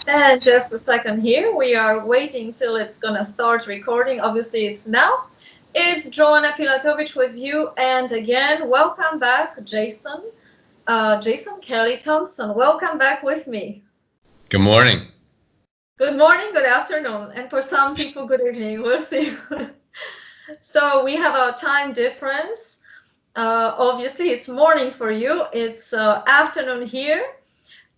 And just a second here, we are waiting till it's gonna start recording. Obviously it's now. It's Joanna with you, and again, welcome back, Jason. Jason Kelly Thompson, welcome back with me. Good morning. Good morning, good afternoon, and for some people, good evening, we'll see. So we have a time difference. Obviously it's morning for you, it's afternoon here.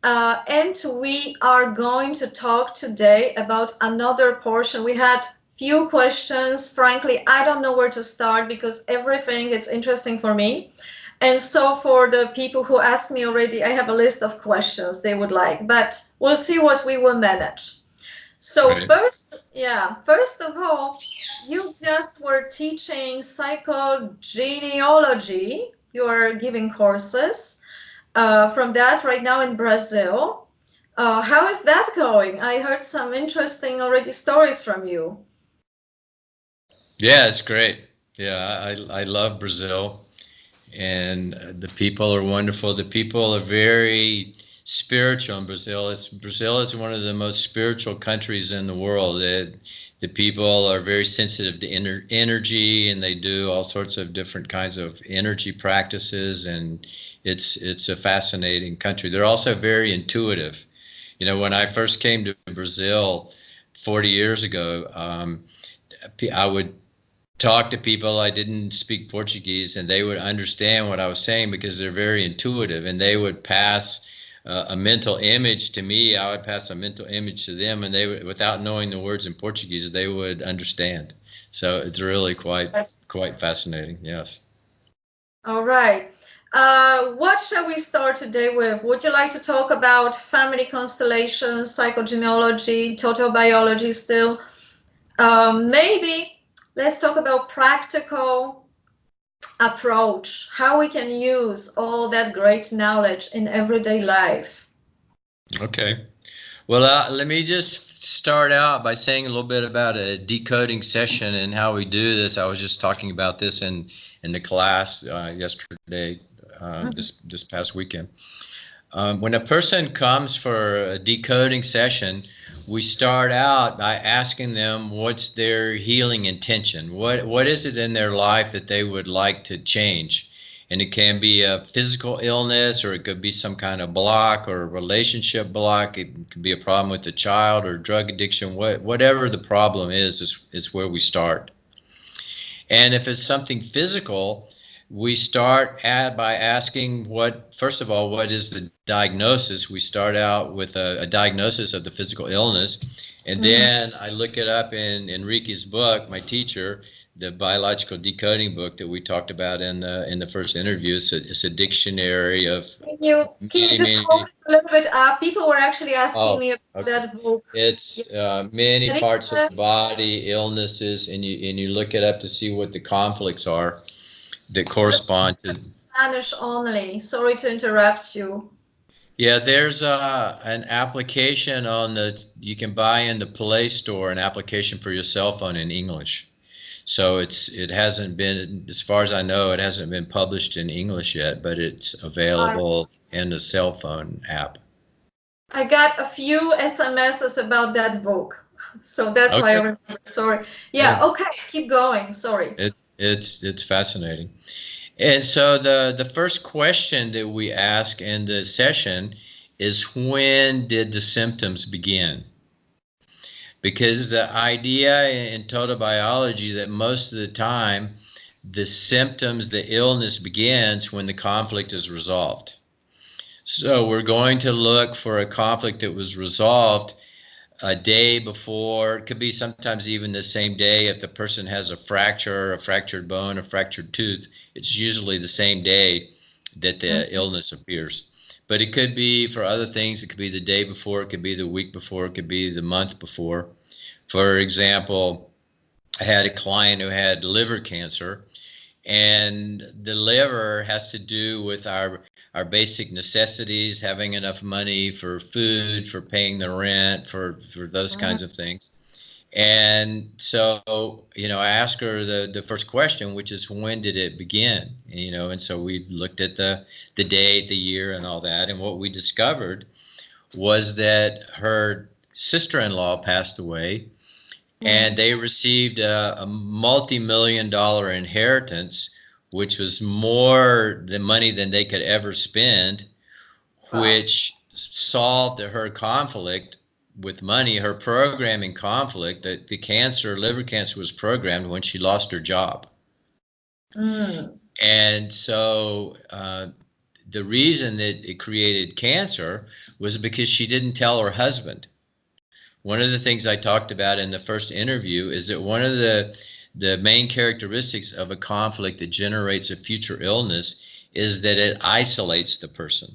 And we are going to talk today about another portion. We had few questions. Frankly, I don't know where to start because everything is interesting for me. And so for the people who asked me already, I have a list of questions they would like, but we'll see what we will manage. So Right. first of all, you just were teaching psychogenealogy. You are giving courses. From that right now in Brazil. How is that going? I heard some interesting already stories from you. Yeah, it's great. Yeah, I love Brazil, and the people are wonderful. The people are very spiritual in Brazil. Brazil is one of the most spiritual countries in the world. The people are very sensitive to energy, and they do all sorts of different kinds of energy practices, and it's a fascinating country. They're also very intuitive. You know, when I first came to Brazil 40 years ago, I would talk to people. I didn't speak Portuguese, and they would understand what I was saying because they're very intuitive, and they would pass a mental image to me. I would pass a mental image to them, and they would, without knowing the words in Portuguese, they would understand. So it's really quite fascinating. Yes. All right. What shall we start today with? Would you like to talk about family constellations, psychogenealogy, total biology still? Maybe let's talk about practical approach, how we can use all that great knowledge in everyday life. Okay. Well, let me just start out by saying a little bit about a decoding session and how we do this. I was just talking about this in the class yesterday, this past weekend. When a person comes for a decoding session, we start out by asking them what's their healing intention. What is it in their life that they would like to change? And it can be a physical illness, or it could be some kind of block or a relationship block. It could be a problem with the child or drug addiction. Whatever the problem is where we start. And if it's something physical, we start by asking first of all, what is the diagnosis? We start out with a diagnosis of the physical illness, and then I look it up in Enrique's book, my teacher, the biological decoding book that we talked about in the first interview. It's a dictionary of. Can you just hold it a little bit up? People were actually asking me about that book. It's many parts of the body, illnesses, and you look it up to see what the conflicts are that correspond to. Spanish only. Sorry to interrupt you. Yeah, there's an application you can buy in the Play Store, an application for your cell phone in English. So it hasn't been, as far as I know, it hasn't been published in English yet, but it's available in the cell phone app. I got a few SMSs about that book, so that's why I remember. Sorry. Yeah. Okay. Keep going. Sorry. It's fascinating. And so the first question that we ask in the session is, when did the symptoms begin? Because the idea in total biology that most of the time the symptoms, the illness begins when the conflict is resolved. So we're going to look for a conflict that was resolved a day before. It could be sometimes even the same day. If the person has a fracture, a fractured bone, a fractured tooth, it's usually the same day that the illness appears. But it could be for other things. It could be the day before, it could be the week before, it could be the month before. For example, I had a client who had liver cancer, and the liver has to do with our basic necessities, having enough money for food, for paying the rent, for those kinds of things. And so, I asked her the first question, which is, when did it begin? And so we looked at the date, the year, and all that. And what we discovered was that her sister-in-law passed away, and they received a multi-million-dollar inheritance, which was more the money than they could ever spend, which solved her conflict with money, her programming conflict. That the cancer, liver cancer, was programmed when she lost her job. And so the reason that it created cancer was because she didn't tell her husband. One of the things I talked about in the first interview is that one of the main characteristics of a conflict that generates a future illness is that it isolates the person.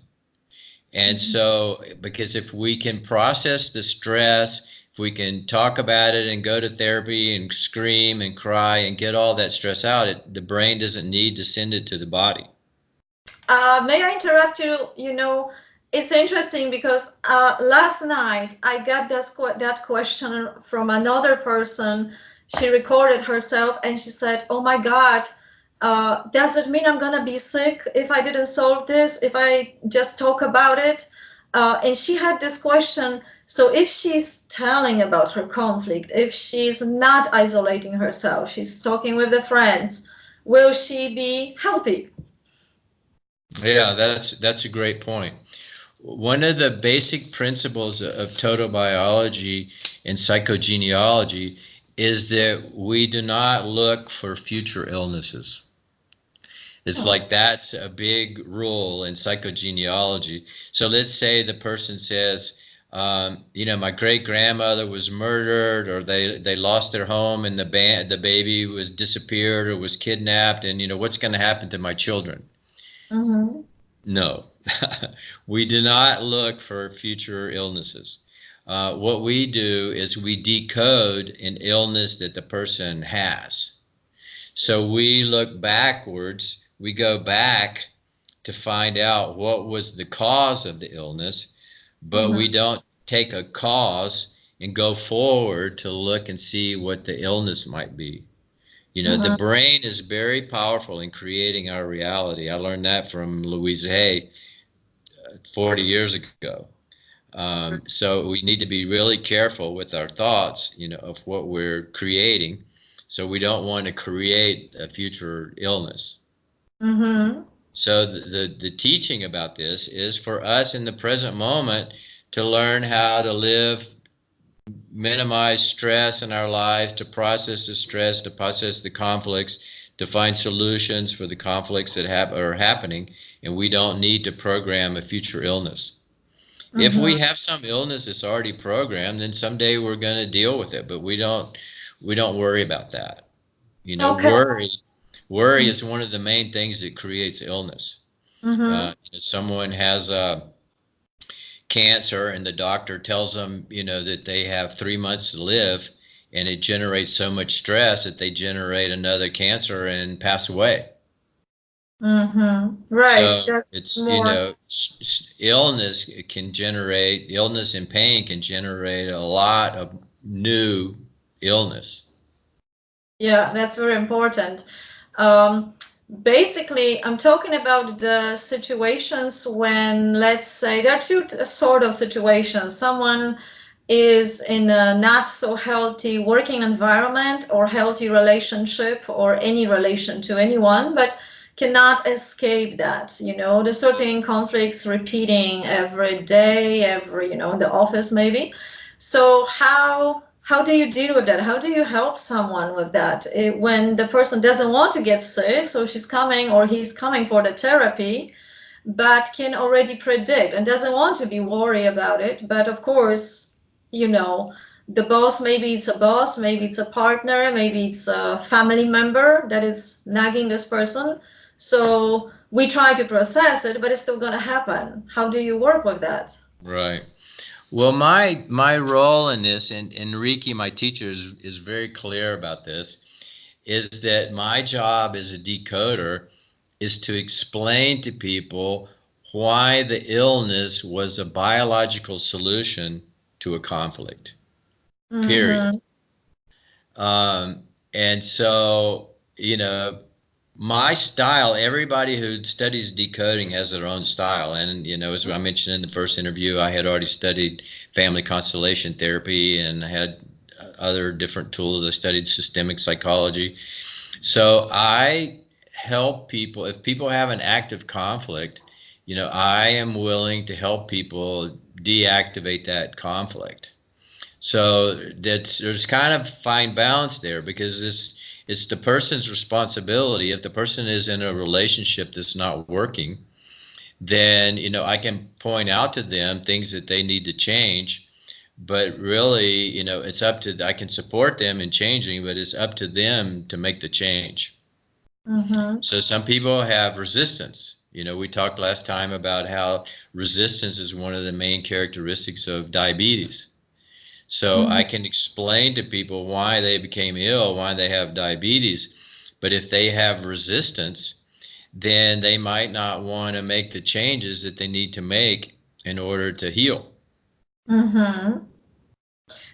And so, because if we can process the stress, if we can talk about it and go to therapy and scream and cry and get all that stress out, the brain doesn't need to send it to the body. May I interrupt you? You know, it's interesting because last night I got that question from another person. She recorded herself and she said, oh my God, does it mean I'm going to be sick if I didn't solve this, if I just talk about it? And she had this question. So if she's telling about her conflict, if she's not isolating herself, she's talking with the friends, will she be healthy? Yeah, that's a great point. One of the basic principles of total biology and psychogenealogy is that we do not look for future illnesses. It's like that's a big rule in psychogenealogy. So let's say the person says, you know, my great grandmother was murdered, or they lost their home and the baby was disappeared or was kidnapped, and you know, what's going to happen to my children? No, we do not look for future illnesses. What we do is we decode an illness that the person has. So we look backwards, we go back to find out what was the cause of the illness, but we don't take a cause and go forward to look and see what the illness might be. You know, the brain is very powerful in creating our reality. I learned that from Louise Hays 40 years ago. So we need to be really careful with our thoughts, you know, of what we're creating. So we don't want to create a future illness. So the teaching about this is for us in the present moment to learn how to live, minimize stress in our lives, to process the stress, to process the conflicts, to find solutions for the conflicts that are happening, and we don't need to program a future illness. If we have some illness that's already programmed, then someday we're going to deal with it, but we don't worry about that. You know, worry is one of the main things that creates illness. If someone has cancer and the doctor tells them, you know, that they have 3 months to live, and it generates so much stress that they generate another cancer and pass away. Right. So it's, you know, illness and pain can generate a lot of new illness. Yeah, that's very important. Basically, I'm talking about the situations when, let's say, there are two sort of situations. Someone is in a not so healthy working environment or healthy relationship or any relation to anyone, but cannot escape that, you know, the certain conflicts repeating every day, you know, in the office maybe. So how do you deal with that? How do you help someone with that when the person doesn't want to get sick, so she's coming or he's coming for the therapy, but can already predict and doesn't want to be worried about it, but of course, you know, the boss, maybe it's a boss, maybe it's a partner, maybe it's a family member that is nagging this person. So we try to process it, but it's still going to happen. How do you work with that? Right. Well, my role in this, and Enrique, my teacher, is very clear about this, is that my job as a decoder is to explain to people why the illness was a biological solution to a conflict, period. And so, you know, My style, everybody who studies decoding has their own style. And, you know, as I mentioned in the first interview, I had already studied family constellation therapy and I had other different tools. I studied systemic psychology. So I help people, if people have an active conflict, you know, I am willing to help people deactivate that conflict. So there's kind of fine balance there because it's the person's responsibility. If the person is in a relationship that's not working, then, you know, I can point out to them things that they need to change. But really, you know, it's up to, I can support them in changing, but it's up to them to make the change. So some people have resistance. You know, we talked last time about how resistance is one of the main characteristics of diabetes. So I can explain to people why they became ill, why they have diabetes. But if they have resistance, then they might not want to make the changes that they need to make in order to heal.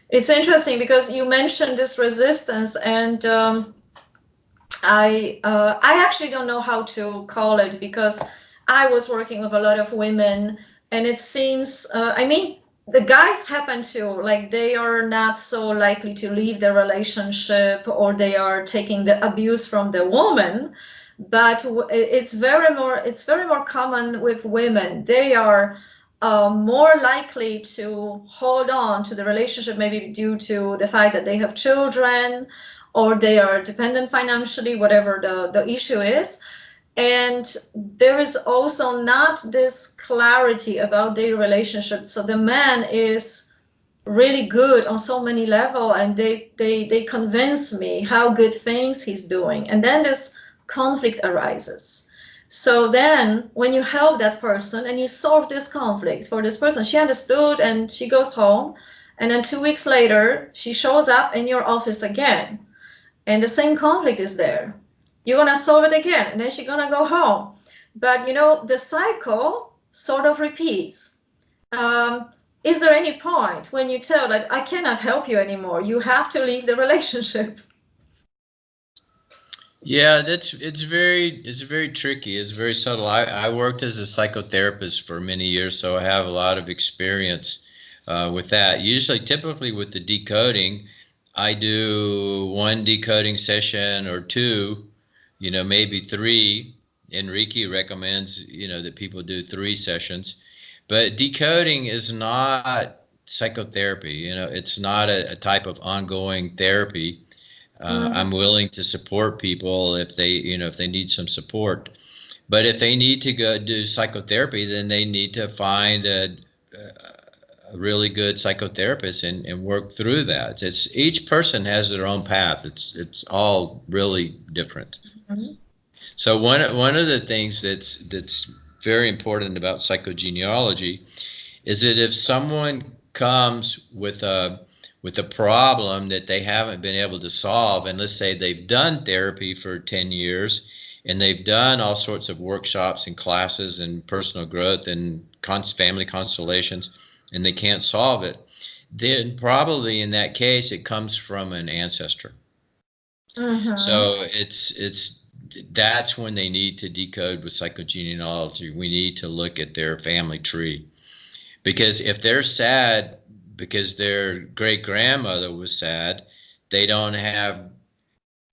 It's interesting because you mentioned this resistance, and I actually don't know how to call it, because I was working with a lot of women, and it seems, I mean, the guys happen to, like, they are not so likely to leave the relationship, or they are taking the abuse from the woman, but it's very more common with women. They are more likely to hold on to the relationship, maybe due to the fact that they have children, or they are dependent financially, whatever the issue is. And there is also not this clarity about their relationship. So the man is really good on so many levels, and they convince me how good things he's doing. And then this conflict arises. So then when you help that person and you solve this conflict for this person, she understood and she goes home. And then 2 weeks later, she shows up in your office again. And the same conflict is there. You're going to solve it again, and then she's going to go home. But, you know, the cycle sort of repeats. Is there any point when you tell that I cannot help you anymore? You have to leave the relationship. Yeah, it's very tricky. It's very subtle. I worked as a psychotherapist for many years, so I have a lot of experience with that. Typically with the decoding, I do one decoding session or two, you know, maybe three. Enrique recommends, you know, that people do 3 sessions. But decoding is not psychotherapy. You know, it's not a type of ongoing therapy. I'm willing to support people if they, you know, if they need some support. But if they need to go do psychotherapy, then they need to find a really good psychotherapist and work through that. It's each person has their own path. It's all really different. So one of the things that's very important about psychogenealogy is that if someone comes with a problem that they haven't been able to solve, and let's say they've done therapy for 10 years and they've done all sorts of workshops and classes and personal growth and family constellations, and they can't solve it, then probably in that case it comes from an ancestor. So that's when they need to decode with psychogenealogy. We need to look at their family tree, because if they're sad because their great grandmother was sad, they don't have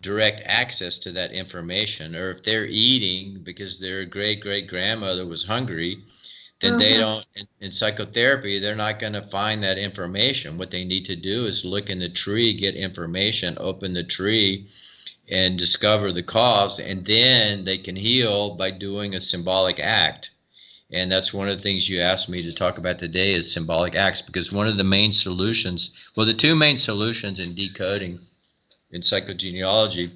direct access to that information. Or if they're eating because their great grandmother was hungry, then they don't, in psychotherapy, they're not going to find that information. What they need to do is look in the tree, get information, open the tree, and discover the cause, and then they can heal by doing a symbolic act. And that's one of the things you asked me to talk about today is symbolic acts, because one of the main solutions, well, the 2 main solutions in decoding in psychogenealogy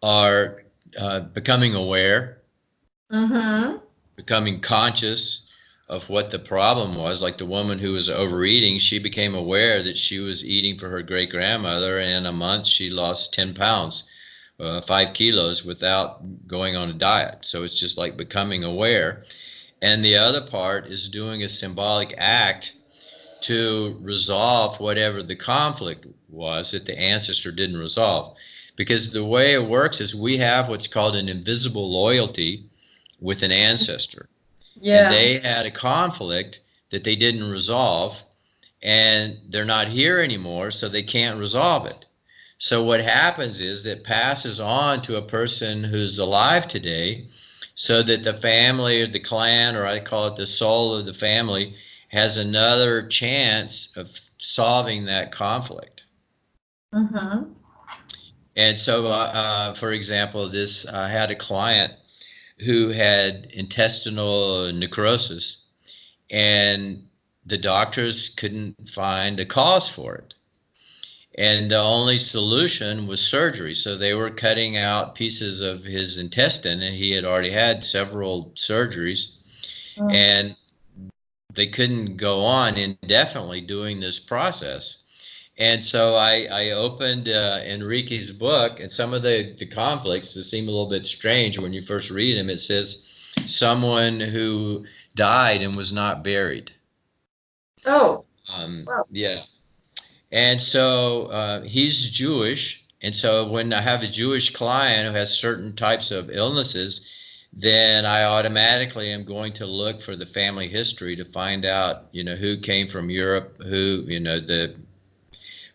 are becoming aware, becoming conscious of what the problem was. Like the woman who was overeating, she became aware that she was eating for her great grandmother, and in a month she lost 10 pounds, 5 kilos without going on a diet. So it's just like becoming aware. And the other part is doing a symbolic act to resolve whatever the conflict was that the ancestor didn't resolve. Because the way it works is we have what's called an invisible loyalty with an ancestor. Yeah. And they had a conflict that they didn't resolve, and they're not here anymore, so they can't resolve it. So what happens is that passes on to a person who's alive today, so that the family or the clan, or I call it the soul of the family, has another chance of solving that conflict. Mm-hmm. And so, for example, I had a client who had intestinal necrosis, and the doctors couldn't find a cause for it. And the only solution was surgery. So they were cutting out pieces of his intestine, and he had already had several surgeries. And they couldn't go on indefinitely doing this process. And so I opened Enrique's book, and some of the conflicts that seem a little bit strange when you first read them. It says someone who died and was not buried. Oh, wow. Yeah. And so he's Jewish. And so when I have a Jewish client who has certain types of illnesses, then I automatically am going to look for the family history to find out, who came from Europe, who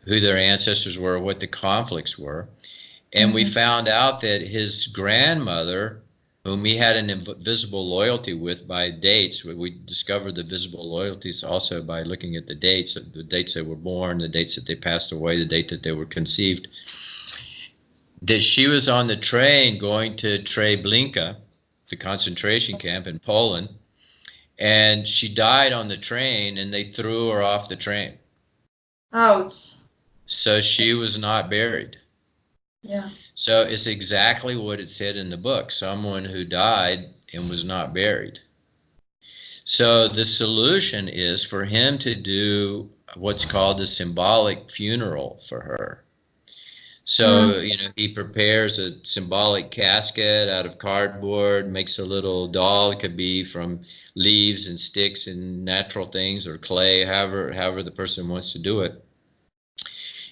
their ancestors were, what the conflicts were. And we found out that his grandmother, whom he had an invisible loyalty with by dates, we discovered the visible loyalties also by looking at the dates they were born, the dates that they passed away, the date that they were conceived, that she was on the train going to Treblinka, the concentration camp in Poland, and she died on the train, and they threw her off the train. Ouch. So she was not buried. Yeah. So it's exactly what it said in the book, someone who died and was not buried. So the solution is for him to do what's called a symbolic funeral for her. So, he prepares a symbolic casket out of cardboard, makes a little doll. It could be from leaves and sticks and natural things or clay, however the person wants to do it.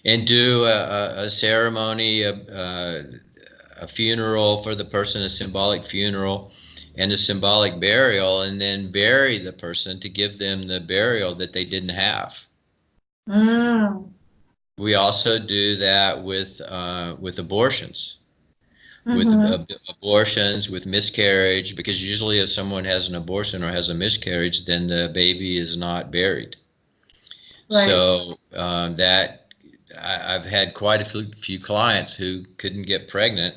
And do a ceremony, a funeral for the person, a symbolic funeral and a symbolic burial, and then bury the person to give them the burial that they didn't have. We also do that with abortions, with abortions, with miscarriage, because usually if someone has an abortion or has a miscarriage, then the baby is not buried. Right. So I've had quite a few clients who couldn't get pregnant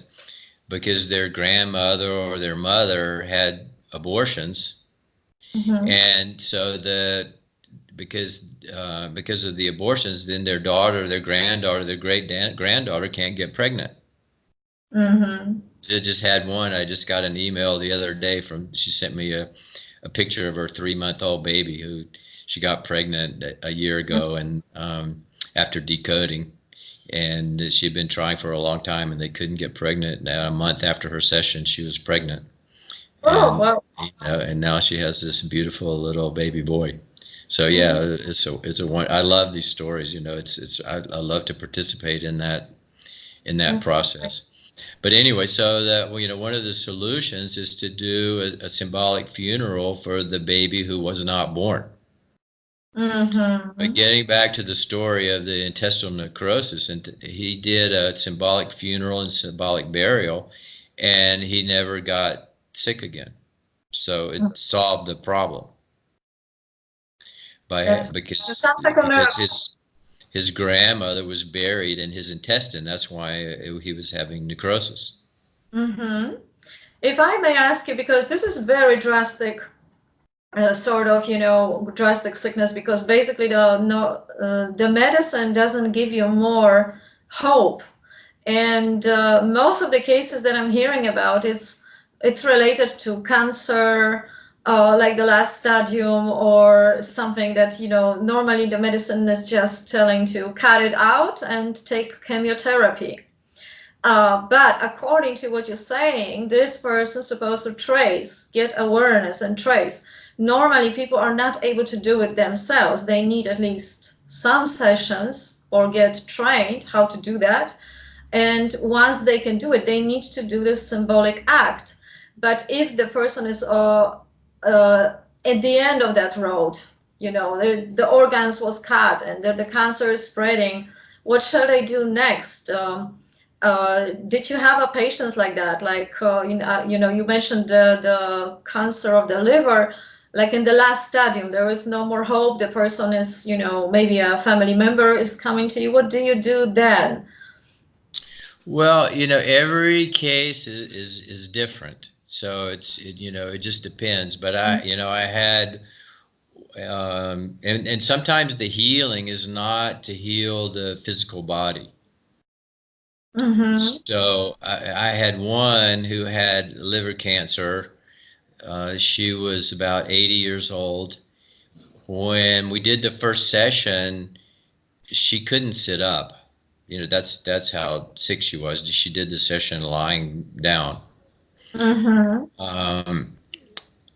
because their grandmother or their mother had abortions, and so because of the abortions, then their daughter, their granddaughter, their great-granddaughter can't get pregnant. I just had one. I just got an email the other day she sent me a picture of her 3-month-old baby who she got pregnant a year ago, and after decoding, and she'd been trying for a long time, and they couldn't get pregnant. Now, a month after her session, she was pregnant. Oh, wow. And now she has this beautiful little baby boy. So yeah, it's a one. I love these stories. I love to participate in that process. But anyway, so that one of the solutions is to do a symbolic funeral for the baby who was not born. But getting back to the story of the intestinal necrosis, and he did a symbolic funeral and symbolic burial, and he never got sick again. So it solved the problem because his grandmother was buried in his intestine. That's why he was having necrosis. If I may ask you, because this is very drastic. Drastic sickness, because basically the medicine doesn't give you more hope, and most of the cases that I'm hearing about, it's related to cancer, like the last stadium, or something that normally the medicine is just telling to cut it out and take chemotherapy. But according to what you're saying, this person's supposed to get awareness and trace. Normally, people are not able to do it themselves. They need at least some sessions or get trained how to do that. And once they can do it, they need to do this symbolic act. But if the person is at the end of that road, you know, the organs was cut and the cancer is spreading, what shall they do next? Did you have a patient like that? Like, you know, you mentioned the cancer of the liver, like in the last stadium, there is no more hope. The person is, you know, maybe a family member is coming to you. What do you do then? Well, you know, every case is different. So you know, it just depends. But you know, I had, and sometimes the healing is not to heal the physical body. So I had one who had liver cancer. She was about 80 years old. When we did the first session, she couldn't sit up. You know, that's how sick she was. She did the session lying down. And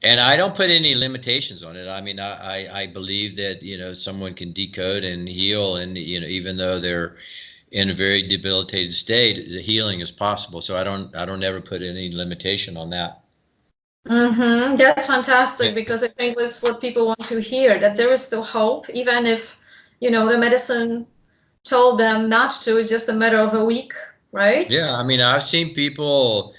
I don't put any limitations on it. I mean, I believe that, you know, someone can decode and heal, and, you know, even though they're in a very debilitated state, the healing is possible. So I don't ever put any limitation on that. That's fantastic, because I think that's what people want to hear, that there is still hope, even if, you know, the medicine told them not to. It's just a matter of a week, right? Yeah, I mean, I've seen people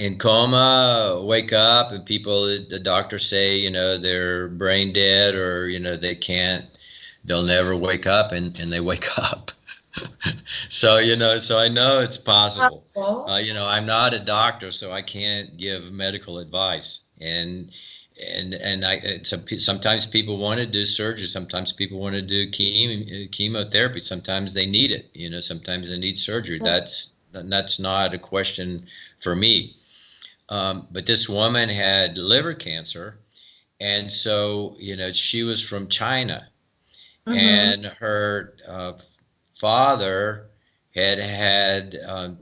in coma wake up, and people, the doctors say, you know, they're brain dead, or, you know, they'll never wake up, and they wake up. So, you know, so I know it's possible. You know, I'm not a doctor, so I can't give medical advice. And sometimes people want to do surgery. Sometimes people want to do chemotherapy. Sometimes they need it. You know, sometimes they need surgery. That's not a question for me. But this woman had liver cancer, and so, you know, she was from China, and her father had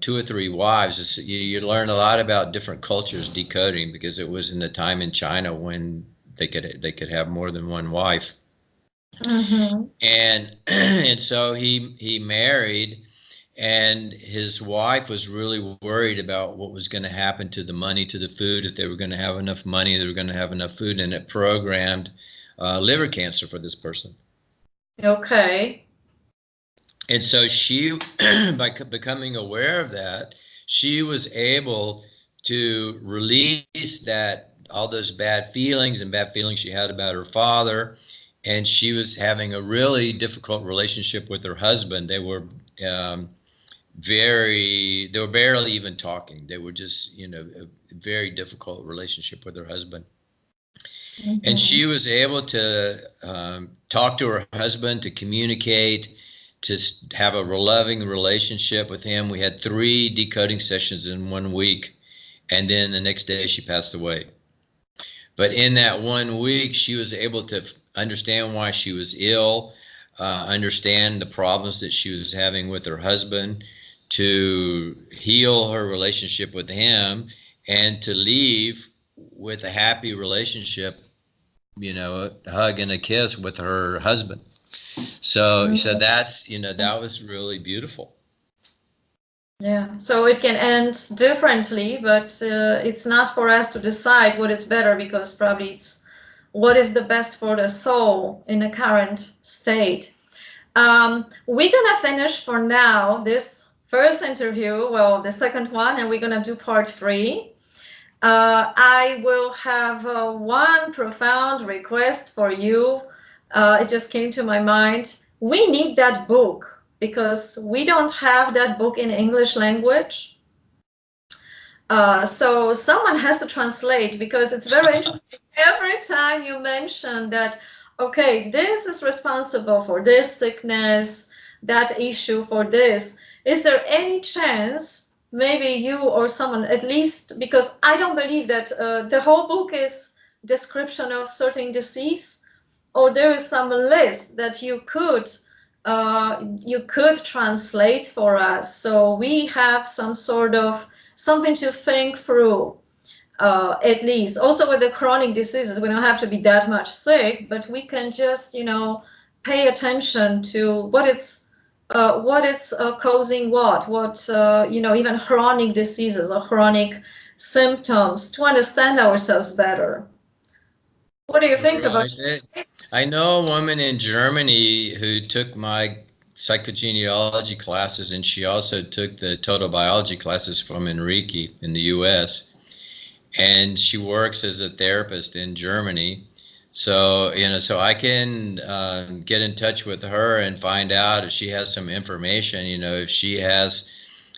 2 or 3 wives. You learn a lot about different cultures decoding, because it was in the time in China when they could have more than one wife. And so he married, and his wife was really worried about what was going to happen to the money, to the food, if they were going to have enough money, they were going to have enough food, and it programmed liver cancer for this person. Okay. And so she, by becoming aware of that, she was able to release all those bad feelings she had about her father. And she was having a really difficult relationship with her husband. They were barely even talking. They were just, you know, a very difficult relationship with her husband. And she was able to talk to her husband, to communicate, to have a loving relationship with him. We had 3 decoding sessions in 1 week, and then the next day she passed away. But in that 1 week, she was able to understand why she was ill, understand the problems that she was having with her husband, to heal her relationship with him, and to leave with a happy relationship, you know, a hug and a kiss with her husband. So that's, you know, that was really beautiful. Yeah, so it can end differently, but it's not for us to decide what is better, because probably it's what is the best for the soul in the current state. We're gonna finish for now this first interview, well, the second one, and we're gonna do part 3. I will have one profound request for you. It just came to my mind. We need that book, because we don't have that book in English language. So someone has to translate, because it's very interesting. Every time you mention that, okay, this is responsible for this sickness, that issue for this, is there any chance maybe you or someone, at least, because I don't believe that the whole book is description of certain disease, or there is some list that you could translate for us, so we have some sort of something to think through, at least. Also with the chronic diseases, we don't have to be that much sick, but we can just, you know, pay attention to what it's what it's causing, what even chronic diseases or chronic symptoms, to understand ourselves better. What do you think about it? I know a woman in Germany who took my psychogenealogy classes, and she also took the total biology classes from Enrique in the US. And she works as a therapist in Germany. So, so I can get in touch with her and find out if she has some information, if she has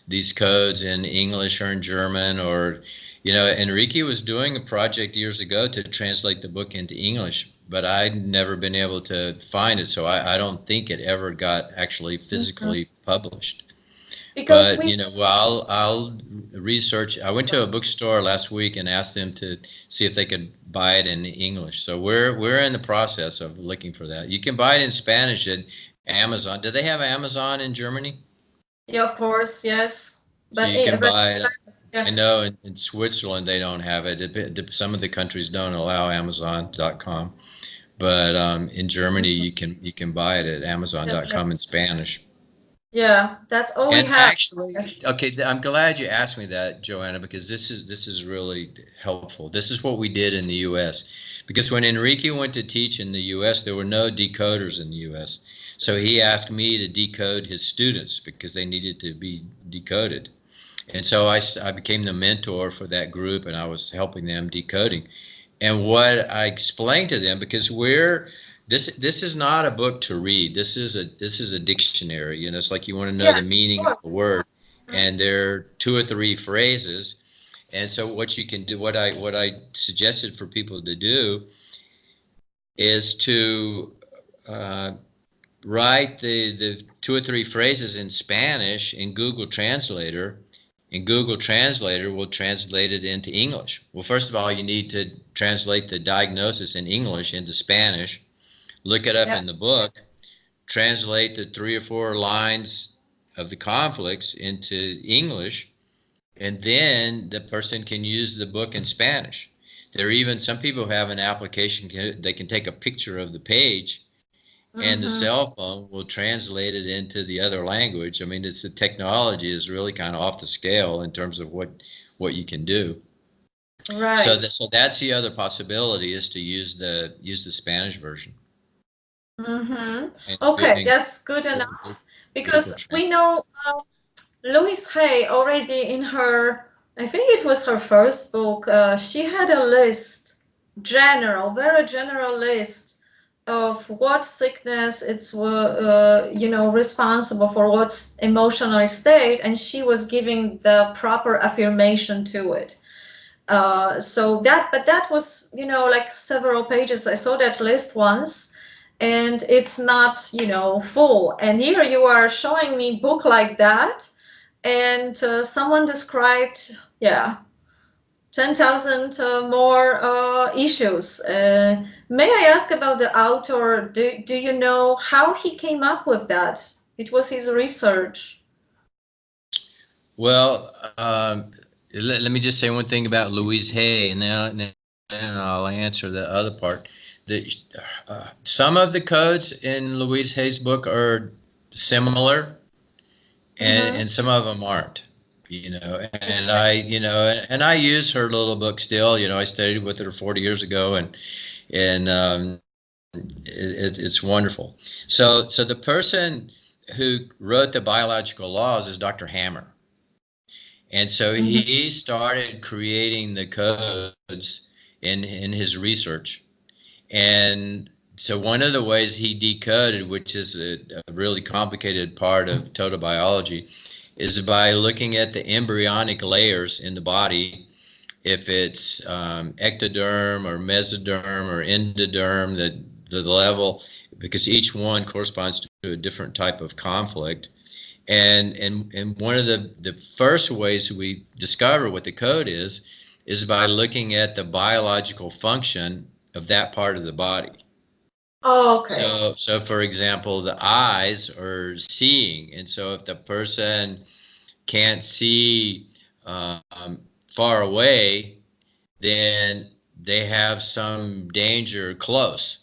these codes in English or in German, or, Enrique was doing a project years ago to translate the book into English, but I'd never been able to find it. So I don't think it ever got actually physically published. Because I'll research. I went to a bookstore last week and asked them to see if they could buy it in English. So we're in the process of looking for that. You can buy it in Spanish at Amazon. Do they have Amazon in Germany? Yeah, of course, yes. So you can buy it. Yeah. I know in Switzerland they don't have it. Some of the countries don't allow Amazon.com, but in Germany you can buy it at Amazon.com in Spanish. Yeah, that's all we have. Actually, okay, I'm glad you asked me that, Joanna, because this is really helpful. This is what we did in the U.S. Because when Enrique went to teach in the U.S., there were no decoders in the U.S. So he asked me to decode his students because they needed to be decoded. And so I became the mentor for that group, and I was helping them decoding. And what I explained to them, because this is not a book to read. This is a dictionary. It's like you want to know the meaning of the word, and there are 2 or 3 phrases. And so what you can do, what I suggested for people to do, is to write the 2 or 3 phrases in Spanish in Google Translator, and Google Translator will translate it into English. Well, first of all, you need to translate the diagnosis in English into Spanish. Look it up in the book, translate the 3 or 4 lines of the conflicts into English, and then the person can use the book in Spanish. There are even some people have an application, they can take a picture of the page, and the cell phone will translate it into the other language. I mean, the technology is really kind of off the scale in terms of what you can do. Right. So that's the other possibility, is to use the Spanish version. Okay, that's good enough, because we know Louise Hays already in her, I think it was her first book, she had a list, very general list of what sickness it's responsible for, what's emotional state, and she was giving the proper affirmation to it. But that was like several pages. I saw that list once, and it's not full. And here you are showing me book like that, and someone described 10,000 more issues. May I ask about the author? Do you know how he came up with that? It was his research. Well, let me just say one thing about Louise Hay, and then I'll answer the other part. Some of the codes in Louise Hay's book are similar, and some of them aren't. And I use her little book still. I studied with her 40 years ago, and it's wonderful. So the person who wrote the biological laws is Dr. Hammer. And so he started creating the codes in his research. And so one of the ways he decoded, which is a really complicated part of total biology, is by looking at the embryonic layers in the body, if it's ectoderm or mesoderm or endoderm, the level, because each one corresponds to a different type of conflict. And one of the first ways we discover what the code is by looking at the biological function of that part of the body. Oh, okay. So for example, the eyes are seeing, and so if the person can't see far away, then they have some danger close.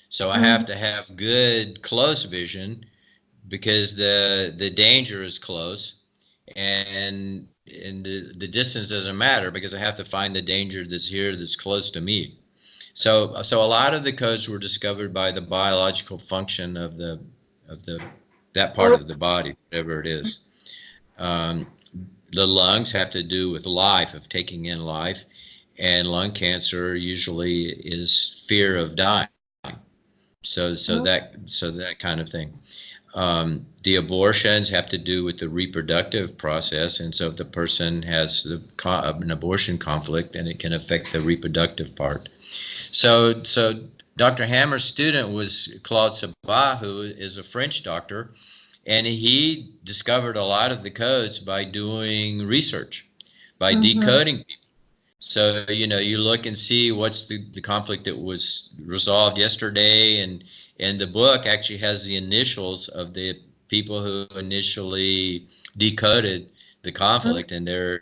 So I have to have good close vision, because the danger is close, and the distance doesn't matter because I have to find the danger that's here that's close to me. So a lot of the codes were discovered by the biological function of that part of the body, whatever it is. The lungs have to do with life, of taking in life, and lung cancer usually is fear of dying. So that kind of thing. The abortions have to do with the reproductive process, and so if the person has an abortion conflict, then it can affect the reproductive part. So Dr. Hammer's student was Claude Sabat, who is a French doctor, and he discovered a lot of the codes by doing research, by decoding people. So, you know, you look and see what's the conflict that was resolved yesterday, and the book actually has the initials of the people who initially decoded the conflict, and they're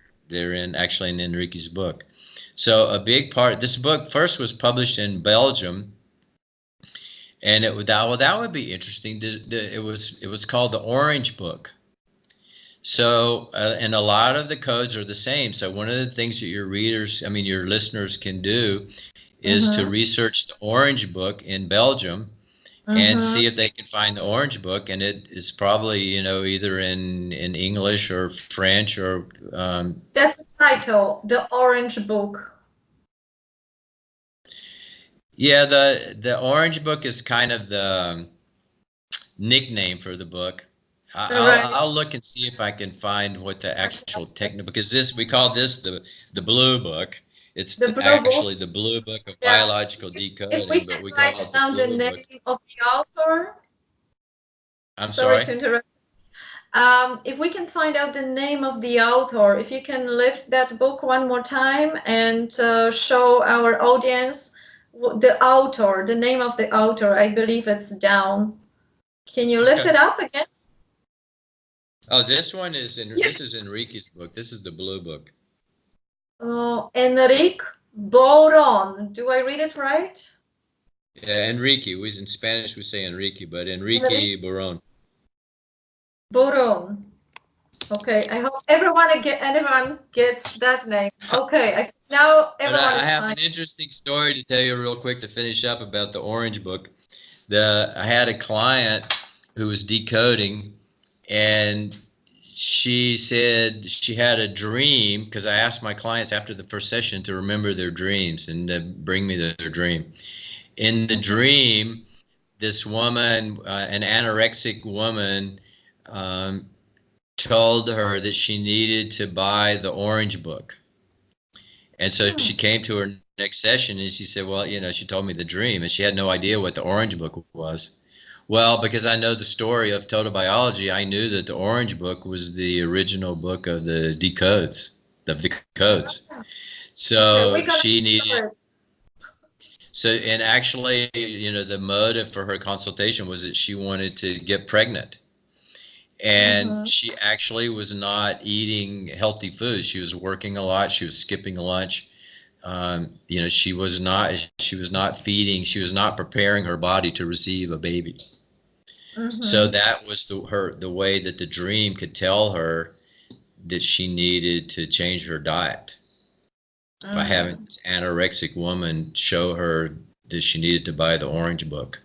actually in Enrique's book. So a big part, this book first was published in Belgium, and that would be interesting. It was called the Orange Book. So, and a lot of the codes are the same. So one of the things that your listeners can do is to research the Orange Book in Belgium and see if they can find the Orange Book. And it is probably, you know, either in English or French or... That's the title, the Orange Book. Yeah, the Orange Book is kind of the nickname for the book. I'll look and see if I can find what the actual technical, because we call this the Blue Book. It's actually the Blue Book of Biological Decoding, but we call it the Blue Book. Name of the author. I'm sorry to interrupt. If we can find out the name of the author, if you can lift that book one more time and show our audience the author, the name of the author. I believe it's down. Can you lift it up again? Oh, this one is this is Enrique's book. This is the Blue Book. Enrique Boron. Do I read it right? Yeah, Enrique. In Spanish we say Enrique, but Enrique Boron. Boron. Okay, I hope everyone gets that name. Okay, now everyone. I have an interesting story to tell you real quick to finish up about the Orange Book. I had a client who was decoding, and she said she had a dream, because I asked my clients after the first session to remember their dreams and to bring me their dream. In the dream, this woman, an anorexic woman, told her that she needed to buy the Orange Book. And so she came to her next session and she said, well, you know, she told me the dream, and she had no idea what the Orange Book was. Well, because I know the story of total biology, I knew that the Orange Book was the original book of the decodes, the codes. So she needed, and actually, you know, the motive for her consultation was that she wanted to get pregnant. And she actually was not eating healthy foods. She was working a lot. She was skipping lunch. You know, she was not feeding. She was not preparing her body to receive a baby. So that was the way that the dream could tell her that she needed to change her diet, by having this anorexic woman show her that she needed to buy the Orange Book.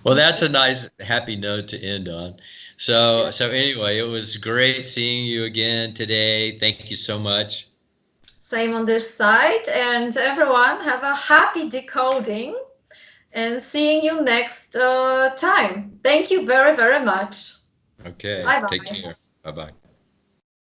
Well, that's a nice, happy note to end on. So anyway, it was great seeing you again today. Thank you so much. Same on this side, and everyone have a happy decoding, and seeing you next time. Thank you very, very much. Okay. Bye-bye. Take care. Bye-bye.